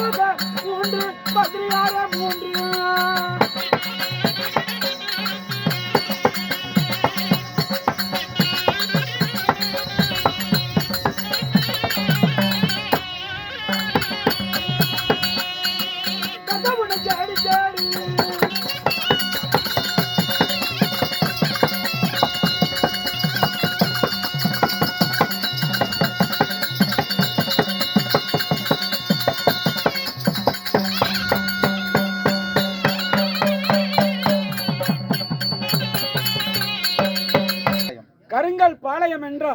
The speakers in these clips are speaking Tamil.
மூன்று பத்ரியார மூன்று கதவுன ஜாடி ஜாடி கருங்கல் பாளையம் என்ற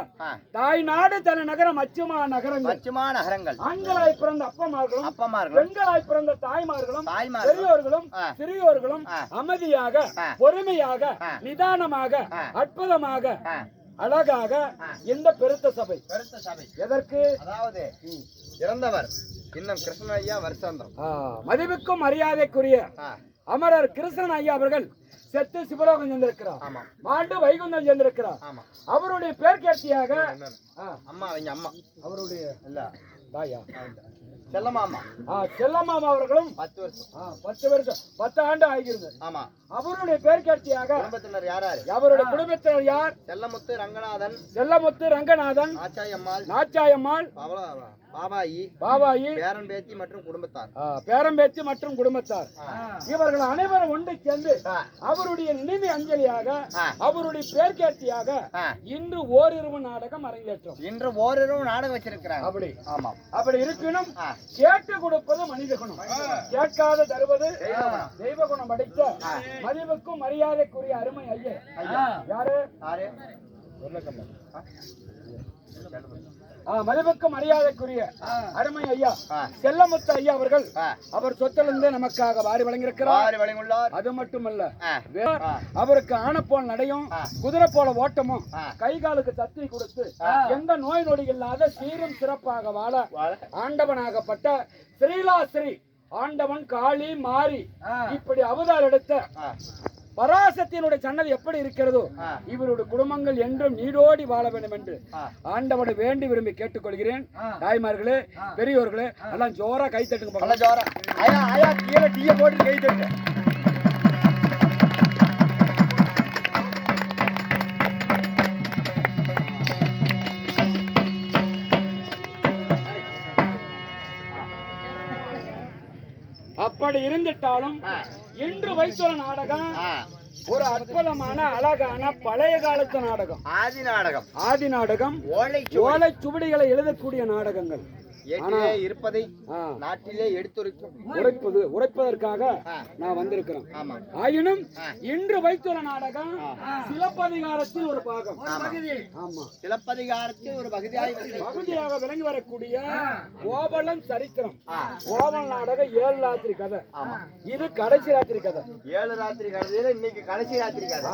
தாய் நாடு தலைநகரம் அச்சுமா நகரங்கள் ஆண்களாய் பிறந்த அப்பமார்களும் பெண்களாய் பிறந்த தாய்மார்களும் பெரியோர்களும் சிறியோர்களும் அமைதியாக பொறுமையாக நிதானமாக அற்புதமாக அழகாக இந்த பெருத்த சபை எதற்கு அதாவது இறந்தவர் இன்னும் கிருஷ்ணன் ஐயா வருஷாந்தம் மதிப்புக்கும் மரியாதைக்குரிய அமரர் கிருஷ்ணன் ஐயா அவர்கள் செத்து சிவலோகம் சென்றிருக்கிறார் மாண்டு வைகுந்தம் சென்றிருக்கிறார் அவருடைய பேர்கேர்த்தியாக அம்மா அவங்க அம்மா அவருடைய இல்ல தாயா செல்லமாமா செல்லமாமா அவர்களும் 10 வருஷம் 10 ஆண்டு ஆகிறது. ஆமா அவருடைய பேர்கேர்த்தியாக குடும்பத்தினர் யாராரு அவருடைய குடும்பத்தினர் யார்? செல்லமுத்து ரங்கநாதன் நாச்சாயம்மாள் பாபாயி பேரன்பேத்தி மற்றும் குடும்பத்தார் இவர்கள் அனைவரும் ஒன்று சேர்ந்து அவருடைய நினைவு அஞ்சலியாக அவருடைய பேர்கேர்த்தியாக இன்று ஓரிரவு நாடகம் அரங்கேற்றம் வச்சிருக்கிறாங்க. அப்படி ஆமா அப்படி இருக்கணும். கேட்டு கொடுப்பது மனித குணம், கேட்காத தருவது தெய்வ குணம் படைத்த மதிப்புக்கும் மரியாதைக்குரிய அருமை ஐயா. யாரு? மதிப்புக்கும் மரியாதைக்குரிய அருமை ஐயா செல்லமுத்து ஐயா அவர்கள் அவர் சொத்திலிருந்து நமக்காக வாரி வழங்கியிருக்கிறார். அது மட்டுமல்ல, அவருக்கு ஆன போல் நடையும் குதிரை போல ஓட்டமும் கை காலுக்கு தத்தி கொடுத்து எந்த நோய் நொடி இல்லாத சீரும் சிறப்பாக வாழ ஆண்டவனாகப்பட்ட ஸ்ரீலாஸ்ரீ ஆண்டவன் காளி மாறி இப்படி அவதார் எடுத்த பராசக்தியினுடைய சன்னதி எப்படி இருக்கிறதோ இவருடைய குடும்பங்கள் என்றும் நீடோடி வாழ வேண்டும் என்று ஆண்டவனை வேண்டி விரும்பி கேட்டுக்கொள்கிறேன். தாய்மார்களே, பெரியோர்களே, எல்லாம் ஜோரா கை தட்டுங்க. ஜோரா கீழே டீயை போட்டு கை தட்டு. அப்படி இருந்துட்டாலும் இன்று வைத்துள்ள நாடகம் ஒரு அற்புதமான அழகான பழைய காலத்து நாடகம், ஆதி நாடகம், ஓலை சுவடிகளை எழுதக்கூடிய நாடகங்கள் இருப்பதை நாட்டிலே உரைப்பதற்காக நான் வந்திருக்கிறேன். ஆயினும் இன்று வைத்துள்ள நாடகம் சிலப்பதிகாரத்தில் ஒரு பாகம், சிலப்பதிகாரத்தில் ஒரு பகுதியாக விளங்கி வரக்கூடிய கோவலன் சரித்திரம். கோவலன் நாடகம் 7 ராத்திரி கதை. இது கடைசி ராத்திரி கதை. 7 ராத்திரி கதையில இன்னைக்கு கடைசி ராத்திரி கதை.